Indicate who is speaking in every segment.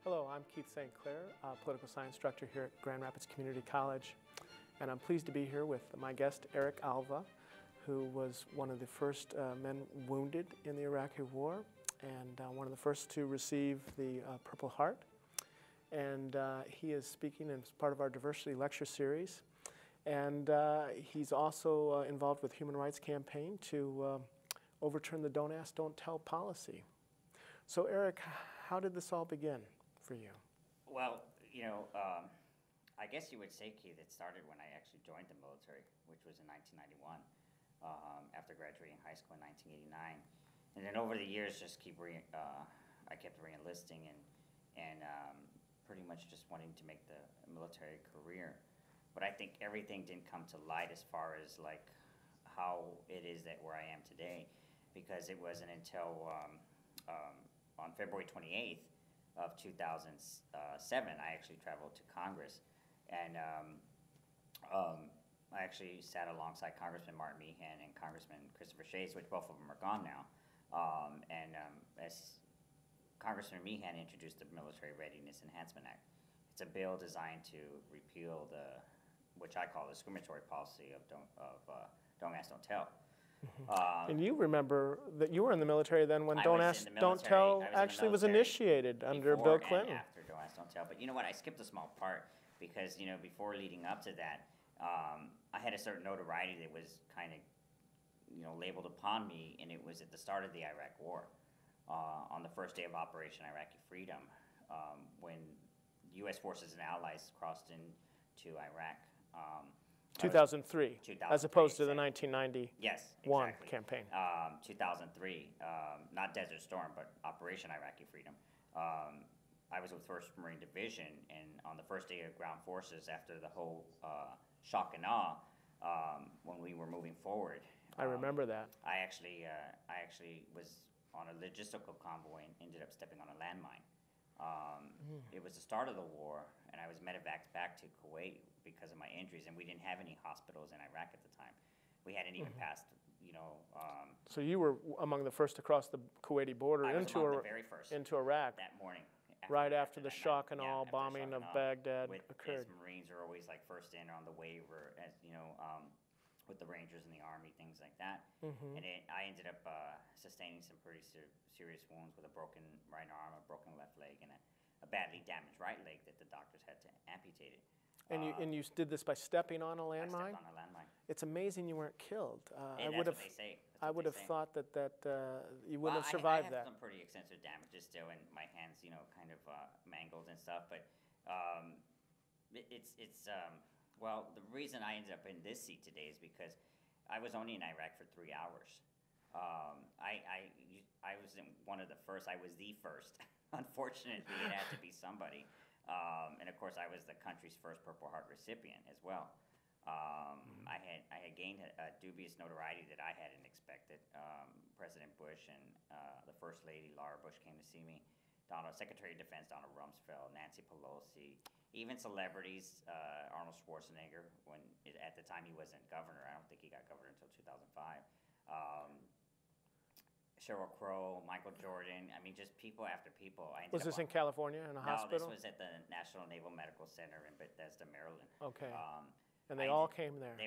Speaker 1: Hello, I'm Keith St. Clair, political science instructor here at Grand Rapids Community College, and I'm pleased to be here with my guest, Eric Alva, who was one of the first men wounded in the Iraqi War and one of the first to receive the Purple Heart. And he is speaking as part of our diversity lecture series. And he's also involved with Human Rights Campaign to overturn the Don't Ask, Don't Tell policy. So Eric, how did this all begin for you?
Speaker 2: Well, I guess you would say, Keith, it started when I actually joined the military, which was in 1991, after graduating high school in 1989. And then over the years, I kept re-enlisting and pretty much just wanting to make the military career. But I think everything didn't come to light as far as like how it is that where I am today, because it wasn't until on February 28th of 2007, I actually traveled to Congress, and I actually sat alongside Congressman Martin Meehan and Congressman Christopher Shays, which both of them are gone now. As Congressman Meehan introduced the Military Readiness Enhancement Act. It's a bill designed to repeal which I call the discriminatory policy of don't ask, don't tell.
Speaker 1: And you remember that you were in the military then when Don't Ask, Don't Tell actually was initiated under Bill Clinton.
Speaker 2: After Don't Ask, Don't Tell. But you know what? I skipped a small part because, before leading up to that, I had a certain notoriety that was kind of, labeled upon me, and it was at the start of the Iraq War. On the first day of Operation Iraqi Freedom, when U.S. forces and allies crossed into Iraq.
Speaker 1: 2003, as opposed to the 1991
Speaker 2: yes, exactly.
Speaker 1: campaign.
Speaker 2: 2003, not Desert Storm, but Operation Iraqi Freedom. I was with 1st Marine Division, and on the first day of ground forces, after the whole shock and awe, when we were moving forward.
Speaker 1: I remember that.
Speaker 2: I actually was on a logistical convoy and ended up stepping on a landmine. It was the start of the war, and I was medevaced back to Kuwait because of my injuries, and we didn't have any hospitals in Iraq at the time. We hadn't even passed,
Speaker 1: So you were among the first to cross the Kuwaiti border into Iraq
Speaker 2: that morning.
Speaker 1: After the shock and awe bombing of Baghdad occurred.
Speaker 2: As Marines are always like first in on the wave, or as with the Rangers and the Army, things like that. And I ended up sustaining some pretty serious wounds with a broken right arm, a broken left leg, and a badly damaged right leg that the doctors had to amputate it.
Speaker 1: And you did this by stepping on a landmine?
Speaker 2: I stepped on a landmine.
Speaker 1: It's amazing you weren't killed.
Speaker 2: That's what they say.
Speaker 1: I would have thought that you wouldn't have survived that.
Speaker 2: I have some pretty extensive damages still, and my hands, kind of mangled and stuff. But well, the reason I ended up in this seat today is because I was only in Iraq for 3 hours. I wasn't one of the first. I was the first. Unfortunately, it had to be somebody. And of course, I was the country's first Purple Heart recipient as well. I had gained a dubious notoriety that I hadn't expected. President Bush and the First Lady Laura Bush came to see me. Secretary of Defense Donald Rumsfeld, Nancy Pelosi, even celebrities, Arnold Schwarzenegger, at the time he wasn't governor. I don't think he got governor until 2005. Sheryl Crow, Michael Jordan, just people after people.
Speaker 1: Was this in California in a hospital?
Speaker 2: No, this was at the National Naval Medical Center in Bethesda, Maryland.
Speaker 1: Okay. And they all came there?
Speaker 2: They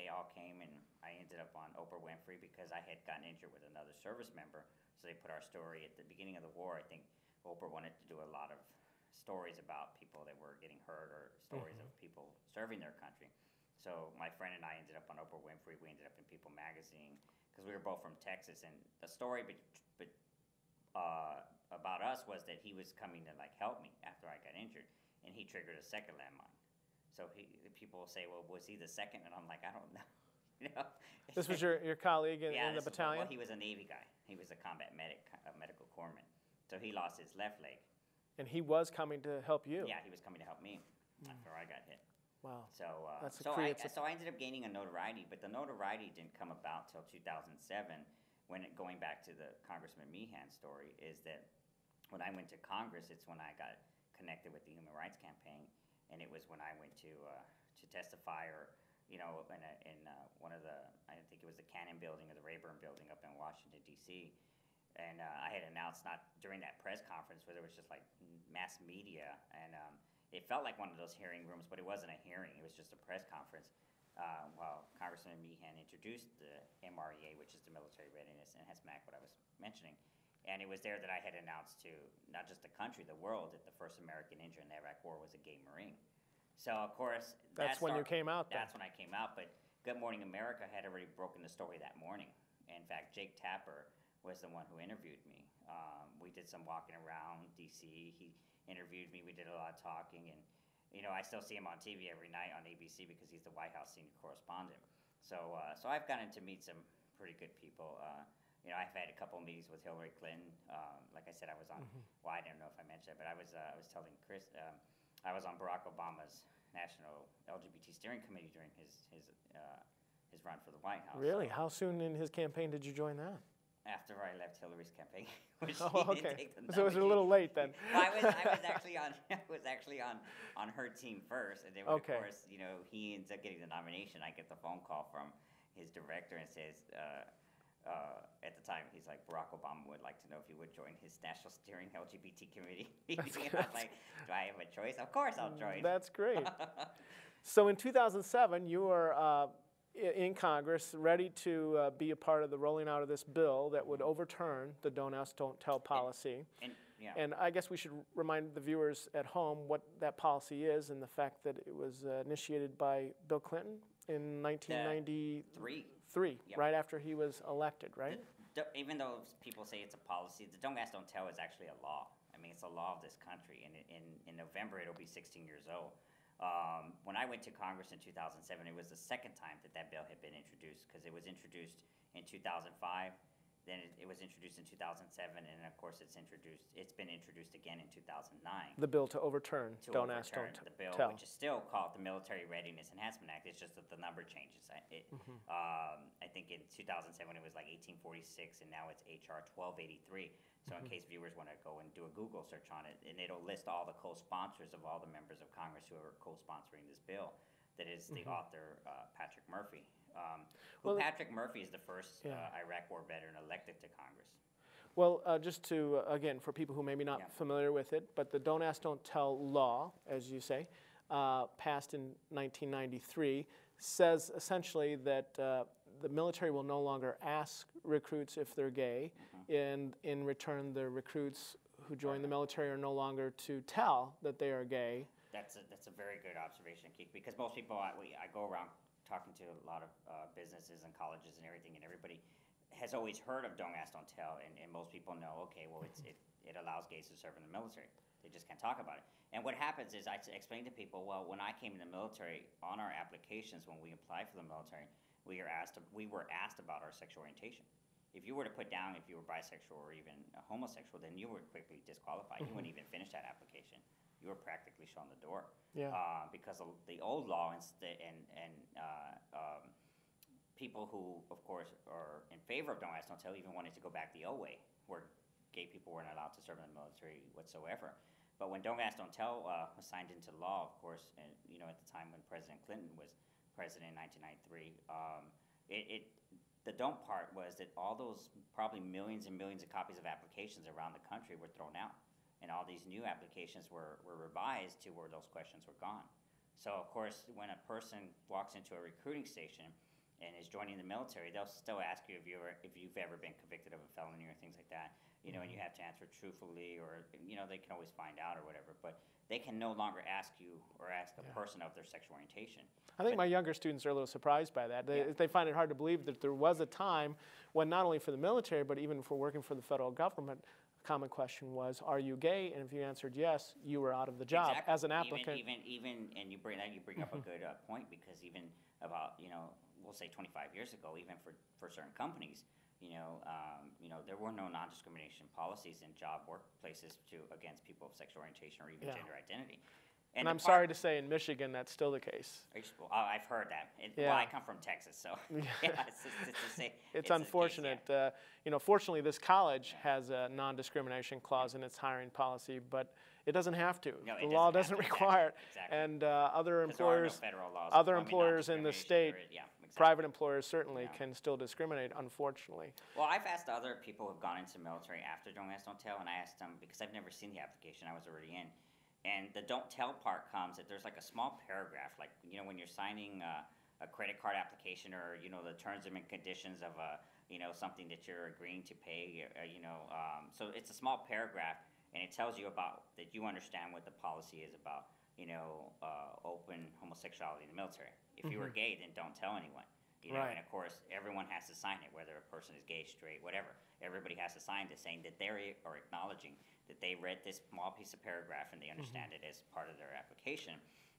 Speaker 2: all came, and I ended up on Oprah Winfrey because I had gotten injured with another service member. So they put our story at the beginning of the war. I think Oprah wanted to do a lot of stories about people that were getting hurt or stories of people serving their country. So my friend and I ended up on Oprah Winfrey. We ended up in People magazine because we were both from Texas. And the story about us was that he was coming to help me after I got injured, and he triggered a second landmine. So people say, well, was he the second? And I'm like, I don't know.
Speaker 1: This was your colleague in the battalion?
Speaker 2: Well, he was a Navy guy. He was a combat medic, a medical corpsman. So he lost his left leg.
Speaker 1: And he was coming to help you?
Speaker 2: Yeah, he was coming to help me after I got hit.
Speaker 1: Wow.
Speaker 2: So I ended up gaining a notoriety, but the notoriety didn't come about till 2007, going back to the Congressman Meehan story, is that when I went to Congress, it's when I got connected with the Human Rights Campaign, and it was when I went to testify, or in one of the, I think it was the Cannon Building or the Rayburn Building up in Washington D.C. And I had announced, not during that press conference where there was just like mass media, and it felt like one of those hearing rooms, but it wasn't a hearing. It was just a press conference. While Congressman Meehan introduced the MREA, which is the Military Readiness Enhancement Act, what I was mentioning. And it was there that I had announced to not just the country, the world, that the first American injured in the Iraq War was a gay Marine. So, of course,
Speaker 1: that's when you came out then.
Speaker 2: That's when I came out, but Good Morning America had already broken the story that morning. In fact, Jake Tapper was the one who interviewed me. We did some walking around D.C. He interviewed me. We did a lot of talking, and you know, I still see him on TV every night on ABC because he's the White House senior correspondent. So I've gotten to meet some pretty good people. You know, I've had a couple meetings with Hillary Clinton. Like I said, I was on. Well, I don't know if I mentioned it, but I was telling Chris. I was on Barack Obama's National LGBT Steering Committee during his run for the White House.
Speaker 1: Really?
Speaker 2: So,
Speaker 1: how soon in his campaign did you join that?
Speaker 2: after I left Hillary's campaign, which
Speaker 1: okay.
Speaker 2: didn't take the
Speaker 1: So it was a little late then.
Speaker 2: Well, I was actually on her team first, and then of course, you know, he ends up getting the nomination. I get the phone call from his director and says, at the time, he's like, Barack Obama would like to know if you would join his National Steering LGBT Committee. I was like, do I have a choice? Of course I'll join.
Speaker 1: That's great. So in 2007, you were in Congress, ready to be a part of the rolling out of this bill that would overturn the Don't Ask, Don't Tell policy. And I guess we should remind the viewers at home what that policy is and the fact that it was initiated by Bill Clinton in 1993,
Speaker 2: yep.
Speaker 1: Right after he was elected, right?
Speaker 2: Even though people say it's a policy, the Don't Ask, Don't Tell is actually a law. I mean, it's a law of this country, and in November it'll be 16 years old. When I went to Congress in 2007, it was the second time that bill had been introduced, because it was introduced in 2005, then it was introduced in 2007, and of course it's been introduced again in 2009.
Speaker 1: The bill to overturn Don't Ask, Don't
Speaker 2: the bill,
Speaker 1: Tell.
Speaker 2: which is still called the Military Readiness Enhancement Act. It's just that the number changes. I think in 2007 it was like 1846, and now it's HR 1283. So in case viewers want to go and do a Google search on it, and it'll list all the co-sponsors of all the members of Congress who are co-sponsoring this bill. That is the author, Patrick Murphy. Patrick Murphy is the first Iraq War veteran elected to Congress.
Speaker 1: Well, just to, again, for people who may be not familiar with it, but the Don't Ask, Don't Tell law, as you say, passed in 1993, says essentially that the military will no longer ask recruits if they're gay, and in return the recruits who join the military are no longer to tell that they are gay.
Speaker 2: That's a very good observation, Keith, because most people, I go around talking to a lot of businesses and colleges and everything, and everybody has always heard of Don't Ask, Don't Tell, and most people know, okay, well, it allows gays to serve in the military. They just can't talk about it. And what happens is I explain to people, well, when I came in the military, on our applications, when we applied for the military, we were asked about our sexual orientation. If you were to put down if you were bisexual or even homosexual, then you were quickly disqualified. You wouldn't even finish that application. You were practically shown the door. Because of the old law and people who, of course, are in favor of Don't Ask, Don't Tell even wanted to go back the old way, where gay people weren't allowed to serve in the military whatsoever. But when Don't Ask, Don't Tell was signed into law, of course, and you know, at the time when President Clinton was president in 1993, the don't part was that all those probably millions and millions of copies of applications around the country were thrown out. And all these new applications were revised to where those questions were gone. So, of course, when a person walks into a recruiting station and is joining the military, they'll still ask you if you've ever been convicted of a felony or things like that, you know, and you have to answer truthfully, or, you know, they can always find out or whatever, but they can no longer ask you or ask a person of their sexual orientation. I
Speaker 1: think my younger students are a little surprised by that. They find it hard to believe that there was a time when not only for the military, but even for working for the federal government, a common question was, are you gay? And if you answered yes, you were out of the job as an applicant.
Speaker 2: Even and you bring up a good point, because even about, you know, we'll say 25 years ago, even for certain companies, you know, there were no non-discrimination policies in job workplaces against people of sexual orientation or even gender identity.
Speaker 1: And I'm sorry to say, in Michigan, that's still the case.
Speaker 2: I've heard that. Well, I come from Texas, so
Speaker 1: it's unfortunate. You know, fortunately, this college has a non-discrimination clause in its hiring policy, but it doesn't have to.
Speaker 2: No,
Speaker 1: the law doesn't require it.
Speaker 2: Exactly.
Speaker 1: And other employers,
Speaker 2: there are no federal laws
Speaker 1: other employers in the state private employers certainly
Speaker 2: Yeah.
Speaker 1: can still discriminate, unfortunately.
Speaker 2: Well, I've asked other people who've gone into the military after Don't Ask, Don't Tell, and I asked them, because I've never seen the application, I was already in. And the don't tell part comes that there's like a small paragraph, like, you know, when you're signing a credit card application, or, you know, the terms and conditions of you know, something that you're agreeing to pay, you know, so it's a small paragraph, and it tells you about, that you understand what the policy is about, you know, open homosexuality in the military. If you were gay, then don't tell anyone. You know,
Speaker 1: Right.
Speaker 2: and of course, everyone has to sign it, whether a person is gay, straight, whatever. Everybody has to sign this, saying that they are acknowledging that they read this small piece of paragraph and they understand it as part of their application.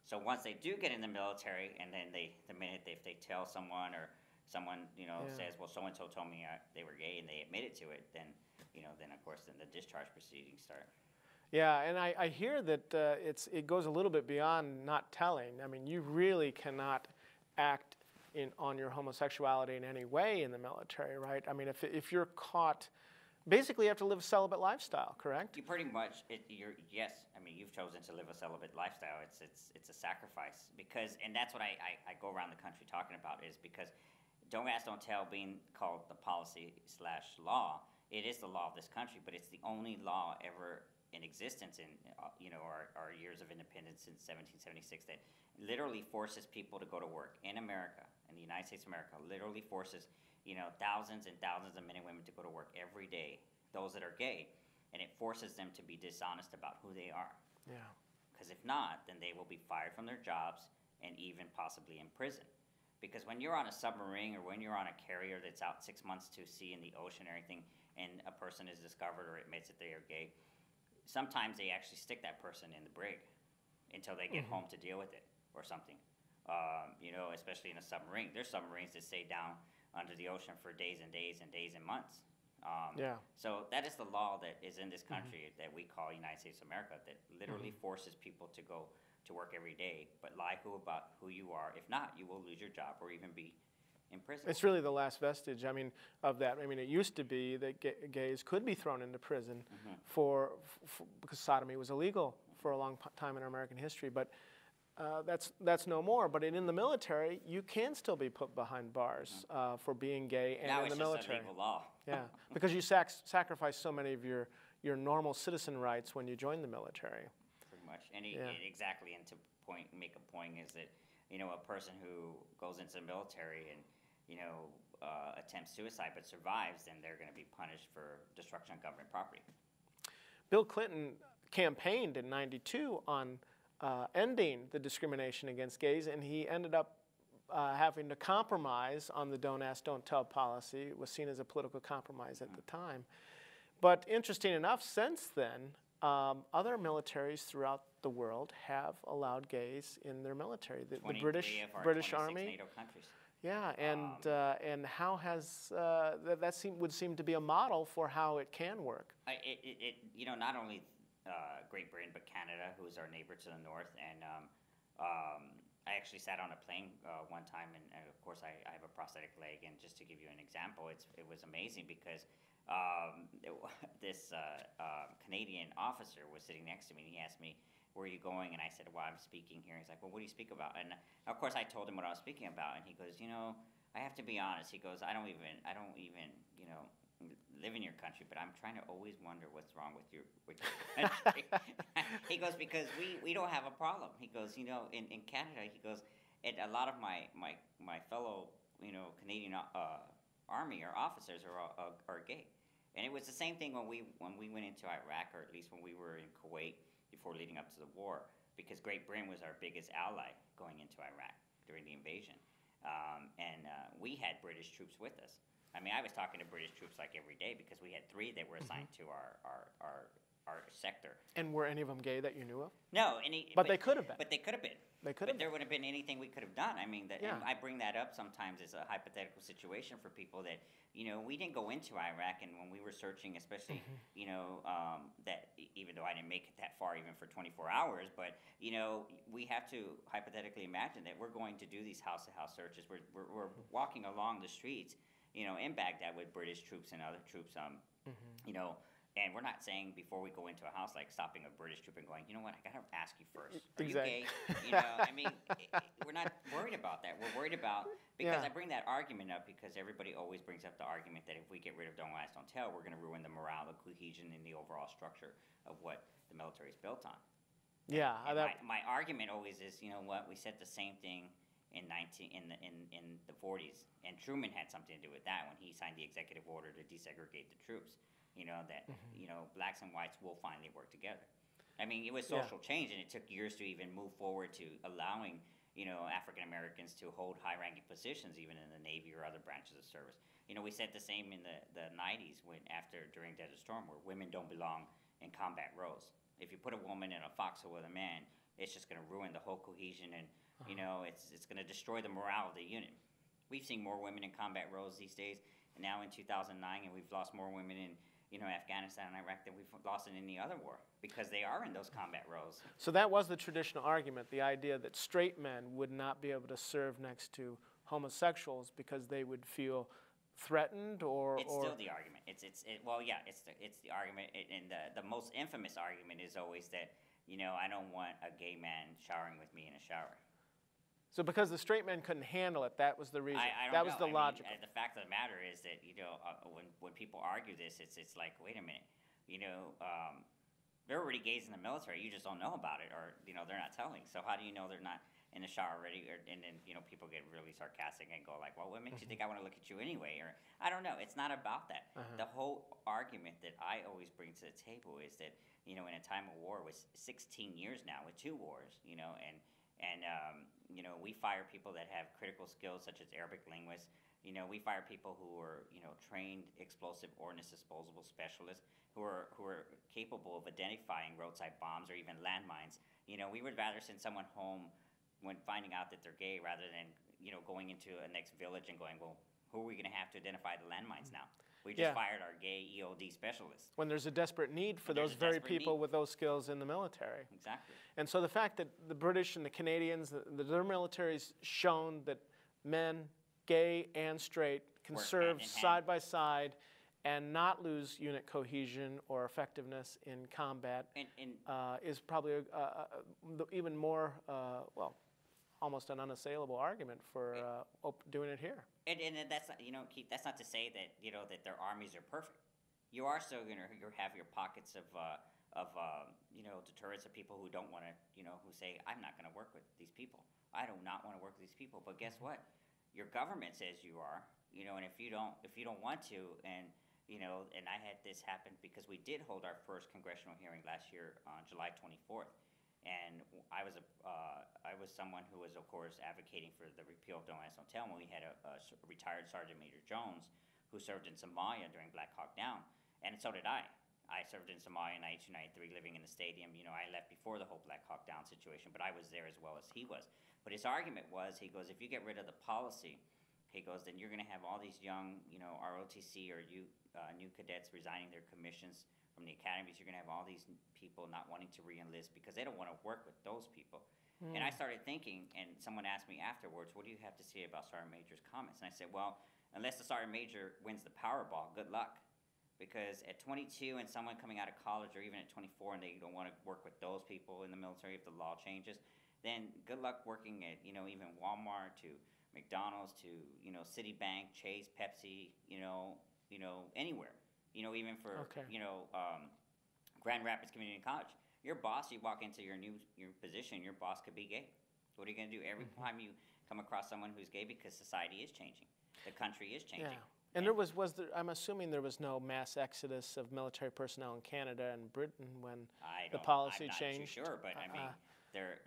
Speaker 2: So once they do get in the military, and then the minute if they tell someone, or someone, you know, says, well, so and so told me they were gay, and they admitted to it, then, you know, then of course then the discharge proceedings start.
Speaker 1: Yeah, and I hear that it goes a little bit beyond not telling. I mean, you really cannot act on your homosexuality in any way in the military, right? I mean, if you're caught, basically you have to live a celibate lifestyle, correct?
Speaker 2: You pretty much, yes, I mean, you've chosen to live a celibate lifestyle. It's a sacrifice, because, and that's what I go around the country talking about, is because Don't Ask, Don't Tell being called the policy/law, it is the law of this country, but it's the only law ever in existence in, you know, our years of independence since 1776, that literally forces people to go to work in America, in the United States of America, literally forces, you know, thousands and thousands of men and women to go to work every day, those that are gay, and it forces them to be dishonest about who they are.
Speaker 1: Yeah.
Speaker 2: Because if not, then they will be fired from their jobs and even possibly in prison. Because when you're on a submarine, or when you're on a carrier that's out 6 months to sea in the ocean or anything, and a person is discovered or admits that they are gay, sometimes they actually stick that person in the brig until they get home to deal with it or something. You know, especially in a submarine. There's submarines that stay down under the ocean for days and days and days and months. So that is the law that is in this country that we call United States of America, that literally forces people to go to work every day, but lie about who you are. If not, you will lose your job or even be in prison.
Speaker 1: It's really the last vestige, I mean, of that. I mean, it used to be that gays could be thrown into prison because sodomy was illegal for a long time in our American history, but that's no more. But in the military, you can still be put behind bars for being gay and
Speaker 2: now
Speaker 1: in the
Speaker 2: it's
Speaker 1: military.
Speaker 2: just a legal law.
Speaker 1: Yeah, because you sacrifice so many of your normal citizen rights when you join the military.
Speaker 2: Pretty much. And exactly, and to make a point is that, you know, a person who goes into the military and, you know, attempts suicide but survives, then they're going to be punished for destruction of government property.
Speaker 1: Bill Clinton campaigned in '92 on ending the discrimination against gays, and he ended up having to compromise on the Don't Ask, Don't Tell policy. It was seen as a political compromise at the time. But interesting enough, since then, other militaries throughout the world have allowed gays in their military. The British Army.
Speaker 2: NATO countries.
Speaker 1: Yeah, and how has would seem to be a model for how it can work.
Speaker 2: You know, not only Great Britain, but Canada, who is our neighbor to the north, and I actually sat on a plane one time, and of course I have a prosthetic leg, and just to give you an example, it was amazing because this Canadian officer was sitting next to me, and he asked me, "Where are you going?" And I said, "Well, I'm speaking here." He's like, "Well, what do you speak about?" And of course I told him what I was speaking about, and he goes, "You know, I have to be honest." He goes, I don't even, you know, live in your country, but I'm trying to always wonder what's wrong with your country." He goes, "Because we don't have a problem." He goes, "You know, in Canada," he goes, "and a lot of my fellow, you know, Canadian Army or officers are gay." And it was the same thing when we went into Iraq, or at least when we were in Kuwait before leading up to the war, because Great Britain was our biggest ally going into Iraq during the invasion. And we had British troops with us. I mean, I was talking to British troops like every day, because we had 3 that were assigned to our sector.
Speaker 1: And were any of them gay that you knew of?
Speaker 2: No,
Speaker 1: but they could have been.
Speaker 2: But they could have been.
Speaker 1: They could
Speaker 2: But
Speaker 1: have.
Speaker 2: there would have been anything we could have done. I mean,
Speaker 1: Yeah.
Speaker 2: and I bring that up sometimes as a hypothetical situation for people that, you know, we didn't go into Iraq, and when we were searching, especially, you know, that even though I didn't make it that far even for 24 hours, but, you know, we have to hypothetically imagine that we're going to do these house-to-house searches. We're walking along the streets, you know, in Baghdad with British troops and other troops, you know, And we're not saying before we go into a house, like stopping a British troop and going, you know what, I got to ask you first. Are
Speaker 1: Exactly.
Speaker 2: you gay? You know, I mean, we're not worried about that. We're worried about, because
Speaker 1: Yeah.
Speaker 2: I bring that argument up because everybody always brings up the argument that if we get rid of Don't Ask, Don't Tell, we're going to ruin the morale, the cohesion, and the overall structure of what the military is built on.
Speaker 1: Yeah.
Speaker 2: And my argument always is, you know what, we said the same thing in the 40s, and Truman had something to do with that when he signed the executive order to desegregate the troops. You know, that, you know, blacks and whites will finally work together. I mean, it was social change, and it took years to even move forward to allowing, you know, African Americans to hold high-ranking positions, even in the Navy or other branches of service. You know, we said the same in the 90s during Desert Storm, where women don't belong in combat roles. If you put a woman in a foxhole with a man, it's just going to ruin the whole cohesion, and, you know, it's going to destroy the morale of the unit. We've seen more women in combat roles these days, and now in 2009, and we've lost more women in, you know, Afghanistan and Iraq than we've lost in any other war, because they are in those combat roles.
Speaker 1: So that was the traditional argument, the idea that straight men would not be able to serve next to homosexuals because they would feel threatened, or
Speaker 2: It's still the argument. Well, yeah, it's the argument, and the most infamous argument is always that, you know, I don't want a gay man showering with me in a shower.
Speaker 1: So because the straight men couldn't handle it, that was the reason.
Speaker 2: I don't
Speaker 1: that was
Speaker 2: know.
Speaker 1: the logic.
Speaker 2: The fact of the matter is that, you know, when people argue this, it's like, wait a minute, you know, they're already gays in the military. You just don't know about it, or, you know, they're not telling. So how do you know they're not in the shower already? And then, you know, people get really sarcastic and go like, well, what makes you think I want to look at you anyway? Or I don't know. It's not about that. The whole argument that I always bring to the table is that, you know, in a time of war, with 16 years now, with 2 wars, you know, and you know, we fire people that have critical skills such as Arabic linguists. You know, we fire people who are, you know, trained explosive ordnance disposable specialists who are capable of identifying roadside bombs or even landmines. You know, we would rather send someone home when finding out that they're gay rather than, you know, going into a next village and going, well, who are we going to have to identify the landmines now? We just fired our gay EOD specialist.
Speaker 1: When there's a desperate need for those very people with those skills in the military.
Speaker 2: Exactly.
Speaker 1: And so the fact that the British and the Canadians, their military's shown that men, gay and straight, can serve side by side and not lose unit cohesion or effectiveness in combat is probably even more, well, almost an unassailable argument for doing it here.
Speaker 2: And that's not, you know, Keith, that's not to say that, you know, that their armies are perfect. You are still going to have your pockets of you know, deterrents of people who don't want to, you know, who say, I'm not going to work with these people. I do not want to work with these people. But guess what? Your government says you are, you know, and if you don't want to, and, you know, and I had this happen because we did hold our first congressional hearing last year on July 24th. And I was someone who was, of course, advocating for the repeal of Don't Ask, Don't Tell when we had a retired Sergeant Major Jones who served in Somalia during Black Hawk Down, and so did I. I served in Somalia in 92, 93, living in the stadium. You know, I left before the whole Black Hawk Down situation, but I was there as well as he was. But his argument was, he goes, if you get rid of the policy, he goes, then you're going to have all these young, you know, ROTC or new cadets resigning their commissions from the academies. You're going to have all these people not wanting to re-enlist because they don't want to work with those people. And I started thinking, and someone asked me afterwards, what do you have to say about Sergeant Major's comments? And I said, well, unless the Sergeant Major wins the Powerball, good luck. Because at 22 and someone coming out of college, or even at 24, and they don't want to work with those people in the military if the law changes, then good luck working at, you know, even Walmart to McDonald's to, you know, Citibank, Chase, Pepsi, you know, anywhere. You know, even for, you know, Grand Rapids Community College. Your boss, you walk into your position, your boss could be gay. What are you going to do every time you come across someone who's gay? Because society is changing. The country is changing.
Speaker 1: Yeah. And I'm assuming there was no mass exodus of military personnel in Canada and Britain when the policy changed.
Speaker 2: I'm not too sure, but I mean, they're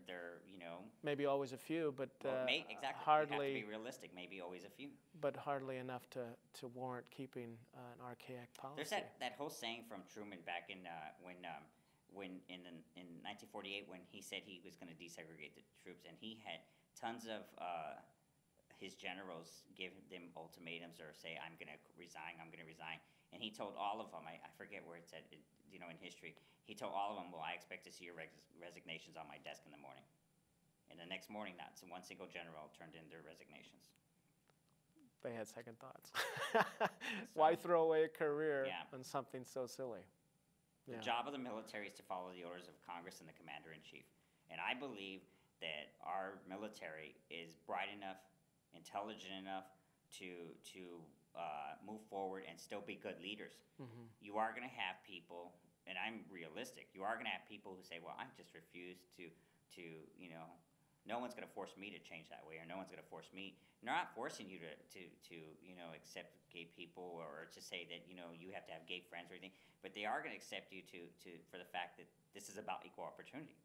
Speaker 2: you know.
Speaker 1: Maybe always a few, but
Speaker 2: exactly.
Speaker 1: Hardly.
Speaker 2: You have to be realistic. Maybe always a few.
Speaker 1: But hardly enough to warrant keeping an archaic policy.
Speaker 2: There's that whole saying from Truman back in when in 1948 when he said he was going to desegregate the troops, and he had tons of his generals give them ultimatums or say, I'm going to resign, and he told all of them, I forget where it said, you know, in history, he told all of them, well, I expect to see your resignations on my desk in the morning. And the next morning, not one single general turned in their resignations.
Speaker 1: They had second thoughts. Why throw away a career on something so silly?
Speaker 2: The job of the military is to follow the orders of Congress and the commander-in-chief. And I believe that our military is bright enough, intelligent enough to move forward and still be good leaders. You are going to have people, and I'm realistic, you are going to have people who say, well, I just refuse to you know, no one's going to force me to change that way, or no one's going to force me. They're not forcing you to you know, accept gay people, or to say that, you know, you have to have gay friends or anything, but they are going to accept you for the fact that this is about equal opportunity.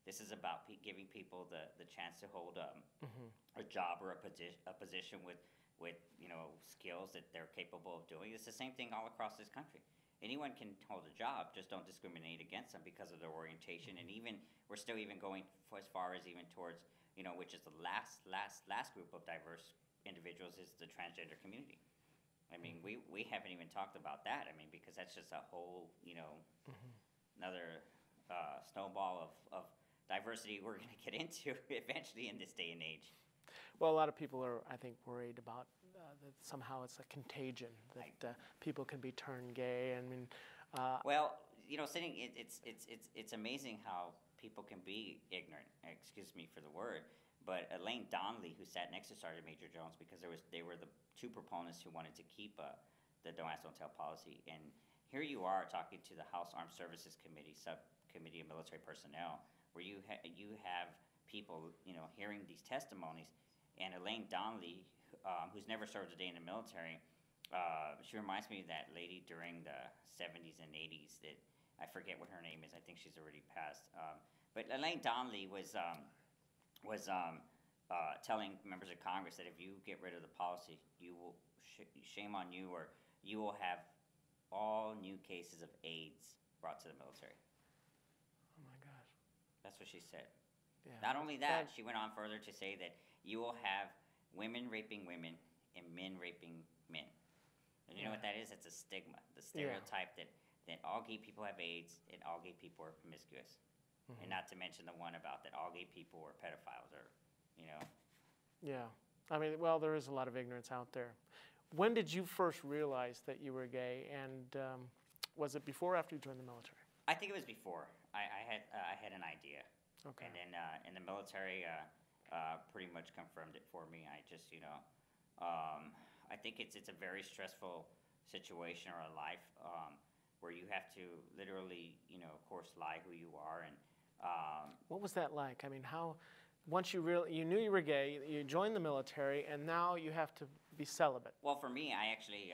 Speaker 2: This is about giving people the chance to hold a job or a position with you know, skills that they're capable of doing. It's the same thing all across this country. Anyone can hold a job, just don't discriminate against them because of their orientation. And even we're still even going as far as even towards, you know, which is the last group of diverse individuals, is the transgender community. I mean, we haven't even talked about that. I mean, because that's just a whole, you know, another snowball of diversity we're going to get into eventually in this day and age.
Speaker 1: Well, a lot of people are, I think, worried about that somehow it's a contagion, that people can be turned gay. I mean,
Speaker 2: well, you know, it's amazing how people can be ignorant. Excuse me for the word, but Elaine Donnelly, who sat next to Sergeant Major Jones, because they were the two proponents who wanted to keep the Don't Ask, Don't Tell policy, and here you are talking to the House Armed Services Committee, Subcommittee of Military Personnel, where you have people, you know, hearing these testimonies. And Elaine Donnelly, who's never served a day in the military, she reminds me of that lady during the 70s and 80s that, I forget what her name is, I think she's already passed. But Elaine Donnelly was telling members of Congress that if you get rid of the policy, you will, shame on you, or you will have all new cases of AIDS brought to the military.
Speaker 1: Oh my gosh.
Speaker 2: That's what she said.
Speaker 1: Yeah.
Speaker 2: Not only that, she went on further to say that you will have women raping women and men raping men. And you know what that is? It's a stigma, the stereotype that all gay people have AIDS and all gay people are promiscuous. And not to mention the one about that all gay people are pedophiles, or, you know.
Speaker 1: Yeah. I mean, well, there is a lot of ignorance out there. When did you first realize that you were gay, and was it before or after you joined the military?
Speaker 2: I think it was before. I had an idea.
Speaker 1: Okay.
Speaker 2: And then in the military, pretty much confirmed it for me. I just, you know, I think it's a very stressful situation or a life where you have to literally, you know, of course, lie who you are. And
Speaker 1: what was that like? I mean, how, once you knew you were gay, you joined the military, and now you have to be celibate.
Speaker 2: Well, for me, I actually,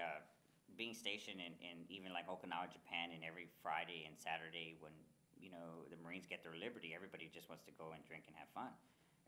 Speaker 2: being stationed in even like Okinawa, Japan, and every Friday and Saturday when, you know, the Marines get their liberty, everybody just wants to go and drink and have fun.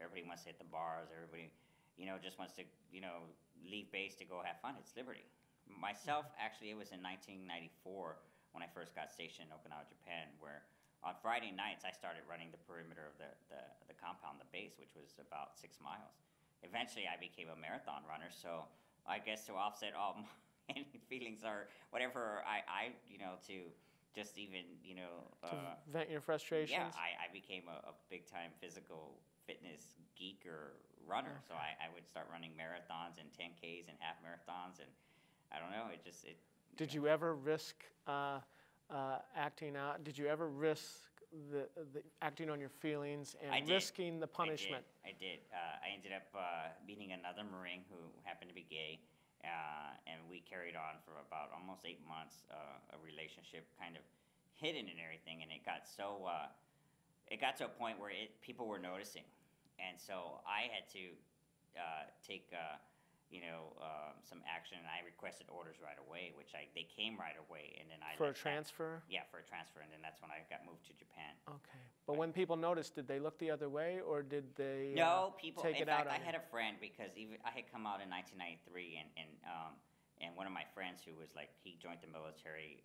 Speaker 2: Everybody wants to hit the bars. Everybody, you know, just wants to, you know, leave base to go have fun. It's liberty. Myself, actually, it was in 1994 when I first got stationed in Okinawa, Japan, where on Friday nights I started running the perimeter of the compound, the base, which was about 6 miles. Eventually, I became a marathon runner, so I guess to offset all my feelings or whatever, I you know, to just even, you know,
Speaker 1: to vent your frustrations.
Speaker 2: Yeah, I became a big-time physical fitness geek or runner. Okay. So I would start running marathons and 10Ks and half marathons, and I don't know, it just,
Speaker 1: Did you ever risk acting out? Did you ever risk the acting on your feelings and risking the punishment?
Speaker 2: I did. I ended up meeting another Marine who happened to be gay, and we carried on for about almost 8 months, a relationship kind of hidden and everything, and it got so, it got to a point where people were noticing, and so I had to take, you know, some action, and I requested orders right away, which they came right away, and then I
Speaker 1: for a transfer.
Speaker 2: Yeah, for a transfer, and then that's when I got moved to Japan.
Speaker 1: Okay, but when people noticed, did they look the other way, or did they?
Speaker 2: No, people.
Speaker 1: Take
Speaker 2: in
Speaker 1: it
Speaker 2: fact,
Speaker 1: out
Speaker 2: I had a friend, because even I had come out in 1993, and one of my friends who was like, he joined the military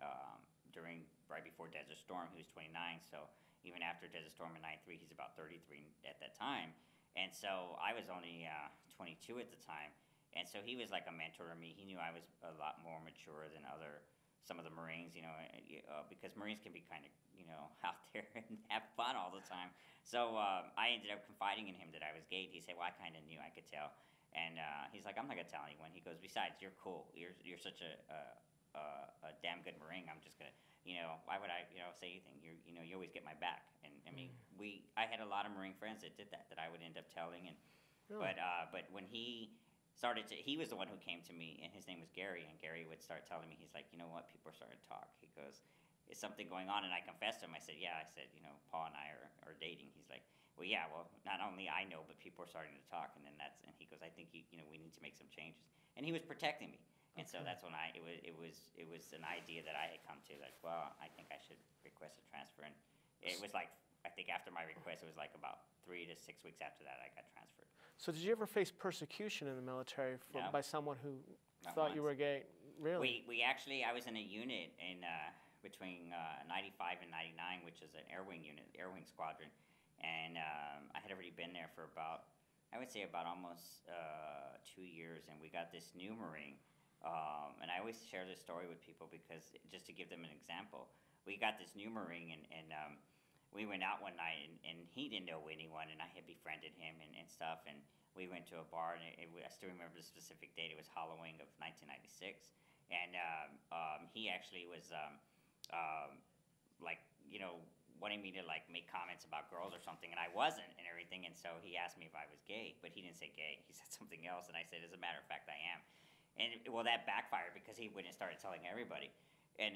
Speaker 2: right before Desert Storm. He was 29, so even after Desert Storm in 93, he's about 33 at that time, and so I was only 22 at the time. And so he was like a mentor to me. He knew I was a lot more mature than some of the Marines, you know, because Marines can be kind of, you know, out there and have fun all the time. So I ended up confiding in him that I was gay. He said, well, I kind of knew, I could tell. And he's like, I'm not going to tell anyone. He goes, besides, you're cool. You're such a damn good Marine. I'm just going to, why would I, say anything? You always get my back. And I mean, I had a lot of Marine friends that did that I would end up telling. And
Speaker 1: Really?
Speaker 2: but when he was the one who came to me, and his name was Gary, and Gary would start telling me, he's like, you know what, people are starting to talk. He goes, is something going on? And I confessed to him. I said, yeah. I said, Paul and I are dating. He's like, well, yeah. Well, not only I know, but people are starting to talk. And he goes, I think we need to make some changes. And he was protecting me. And so that's when it was an idea that I had come to, like, well, I think I should request a transfer. And it was like, I think after my request, it was like about 3 to 6 weeks after that I got transferred.
Speaker 1: So did you ever face persecution in the military
Speaker 2: No.
Speaker 1: by someone who
Speaker 2: Not
Speaker 1: thought you were
Speaker 2: once.
Speaker 1: gay? Really?
Speaker 2: We actually, I was in a unit in between 95 and 99, which is an air wing unit, air wing squadron. And I had already been there for about, I would say about almost 2 years, and we got this new Marine. And I always share this story with people because just to give them an example, we got this new Marine, and we went out one night, and he didn't know anyone, and I had befriended him and stuff, and we went to a bar, and I still remember the specific date. It was Halloween of 1996, and he actually was like, wanting me to like make comments about girls or something, and I wasn't, and everything, and so he asked me if I was gay, but he didn't say gay. He said something else, and I said, as a matter of fact, I am. And that backfired because he went and started telling everybody. And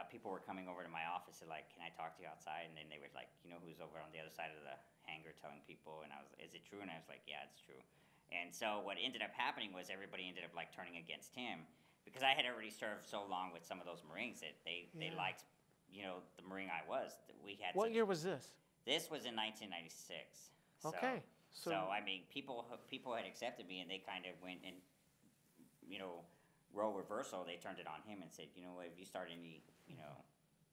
Speaker 2: people were coming over to my office and like, can I talk to you outside? And then they were like, who's over on the other side of the hangar telling people? And I was, is it true? And I was like, yeah, it's true. And so what ended up happening was everybody ended up like turning against him because I had already served so long with some of those Marines that they liked, the Marine I was. We had.
Speaker 1: What year was this?
Speaker 2: This was in 1996.
Speaker 1: Okay.
Speaker 2: So I mean, people had accepted me, and they kind of went and, role reversal. They turned it on him and said, if you start any,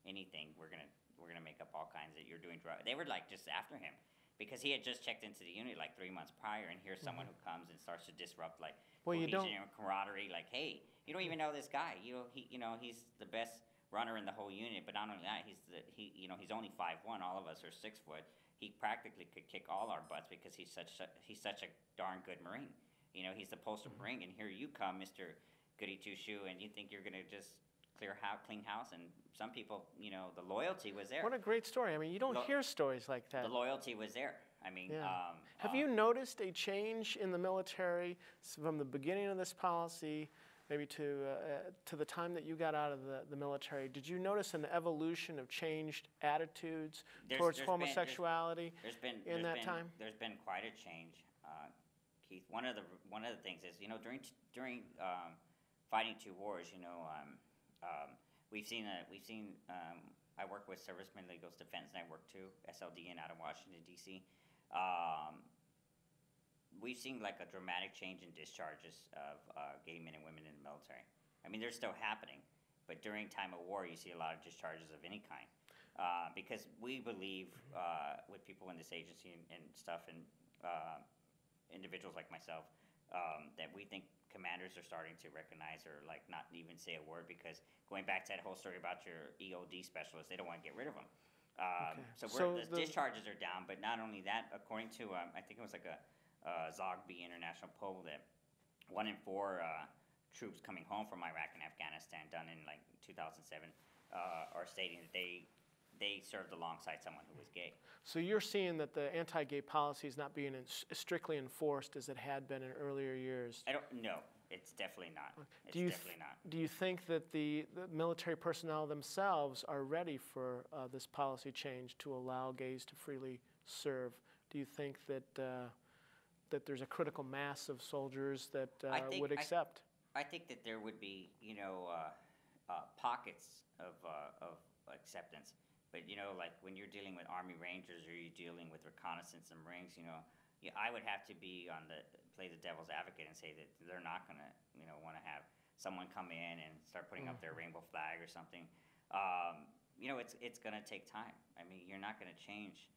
Speaker 2: anything, we're gonna make up all kinds that you're doing drugs. They were like just after him because he had just checked into the unit like 3 months prior, and here's someone who comes and starts to disrupt like cohesion and camaraderie. Like, hey, you don't even know this guy. He's the best runner in the whole unit. But not only that, he's only 5'1". All of us are 6 foot. He practically could kick all our butts because he's such a darn good Marine. He's the poster Marine, and here you come, Mr. Goody Two Shoe, and you think you're gonna just clean house. And some people, the loyalty was there.
Speaker 1: What a great story. I mean, you don't hear stories like that.
Speaker 2: The loyalty was there. I mean,
Speaker 1: have you noticed a change in the military from the beginning of this policy, maybe to the time that you got out of the military? Did you notice an evolution of changed attitudes towards homosexuality in that time?
Speaker 2: There's been quite a change, Keith. One of the things is, during fighting 2 wars, we've seen. I work with Servicemen Legal Defense Network too, SLDN out of Washington D.C. We've seen like a dramatic change in discharges of gay men and women in the military. I mean, they're still happening, but during time of war, you see a lot of discharges of any kind. Because we believe with people in this agency and stuff, and individuals like myself, that we think commanders are starting to recognize or like not even say a word, because going back to that whole story about your EOD specialist, they don't want to get rid of them. So the discharges are down, but not only that, according to, I think it was like a ZOGB international poll, that 1 in 4 troops coming home from Iraq and Afghanistan, done in like 2007, are stating that they served alongside someone who was gay. So
Speaker 1: you're seeing that the anti-gay policy is not being strictly enforced as it had been in earlier years?
Speaker 2: No, it's definitely not. Definitely not.
Speaker 1: Do you think that the military personnel themselves are ready for this policy change to allow gays to freely serve? Do you think that that there's a critical mass of soldiers that would accept?
Speaker 2: I think that there would be, pockets of acceptance. But, like when you're dealing with Army Rangers or you're dealing with reconnaissance and Marines, I would have to play the devil's advocate and say that they're not going to, want to have someone come in and start putting up their rainbow flag or something. It's going to take time. I mean, you're not going to change,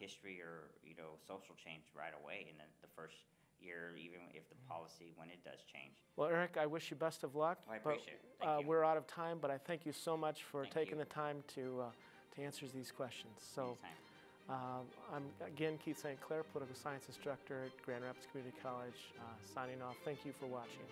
Speaker 2: history or, social change right away in the first year, even if the policy, when it does change.
Speaker 1: Well, Eric, I wish you best of luck.
Speaker 2: I appreciate it. Thank you.
Speaker 1: We're out of time, but I thank you so much for taking the time to answer these questions. So, I'm again Keith St. Clair, political science instructor at Grand Rapids Community College, signing off. Thank you for watching.